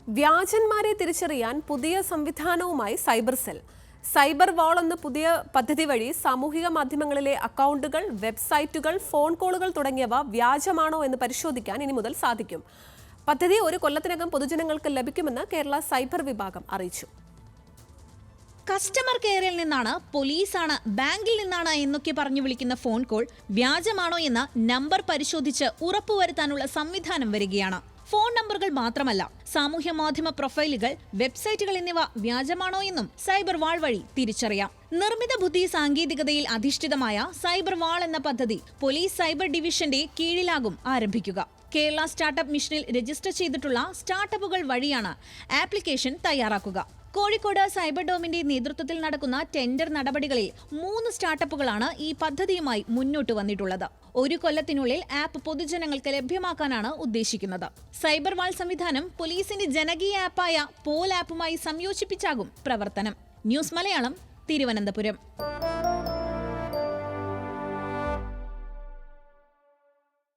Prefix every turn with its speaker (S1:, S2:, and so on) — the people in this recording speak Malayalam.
S1: വ്യാജന്മാരെ തിരിച്ചറിയാൻ പുതിയ സംവിധാനവുമായി സൈബർ സെൽ. സൈബർ വാൾ എന്ന പുതിയ പദ്ധതി വഴി സാമൂഹിക മാധ്യമങ്ങളിലെ അക്കൗണ്ടുകൾ, വെബ്സൈറ്റുകൾ, ഫോൺ കോളുകൾ തുടങ്ങിയവ വ്യാജമാണോ എന്ന് പരിശോധിക്കാൻ ഇനി മുതൽ സാധിക്കും. പദ്ധതി ഒരു കൊല്ലത്തിനകം പൊതുജനങ്ങൾക്ക് ലഭിക്കുമെന്ന് കേരള സൈബർ വിഭാഗം അറിയിച്ചു.
S2: കസ്റ്റമർ കെയറിൽ നിന്നാണ്, പോലീസാണ്, ബാങ്കിൽ നിന്നാണ് എന്നൊക്കെ പറഞ്ഞു വിളിക്കുന്ന ഫോൺ കോൾ വ്യാജമാണോ എന്ന നമ്പർ പരിശോധിച്ച് ഉറപ്പുവരുത്താനുള്ള സംവിധാനം വരികയാണ്. ഫോൺ നമ്പറുകൾ മാത്രമല്ല, സാമൂഹ്യ മാധ്യമ പ്രൊഫൈലുകൾ, വെബ്സൈറ്റുകൾ എന്നിവ വ്യാജമാണോ എന്നും സൈബർ വാൾ വഴി തിരിച്ചറിയാം. നിർമ്മിത ബുദ്ധി സാങ്കേതികതയിൽ അധിഷ്ഠിതമായ സൈബർ വാൾ എന്ന പദ്ധതി പോലീസ് സൈബർ ഡിവിഷന്റെ കീഴിലാകും ആരംഭിക്കുക. കേരള സ്റ്റാർട്ടപ്പ് മിഷനിൽ രജിസ്റ്റർ ചെയ്തിട്ടുള്ള സ്റ്റാർട്ടപ്പുകൾ വഴിയാണ് ആപ്ലിക്കേഷൻ തയ്യാറാക്കുക. കോഴിക്കോട് സൈബർ ഡോമിന്റെ നേതൃത്വത്തിൽ നടക്കുന്ന ടെൻഡർ നടപടികളിൽ 3 സ്റ്റാർട്ടപ്പുകളാണ് ഈ പദ്ധതിയുമായി മുന്നോട്ട് വന്നിട്ടുള്ളത്. ഒരു കൊല്ലത്തിനുള്ളിൽ ആപ്പ് പൊതുജനങ്ങൾക്ക് ലഭ്യമാക്കാനാണ് ഉദ്ദേശിക്കുന്നത്. സൈബർ വാൾ സംവിധാനം പോലീസിന്റെ ജനകീയ ആപ്പായ പോൽ ആപ്പുമായി സംയോജിപ്പിച്ചാകും പ്രവർത്തനം. ന്യൂസ് മലയാളം, തിരുവനന്തപുരം.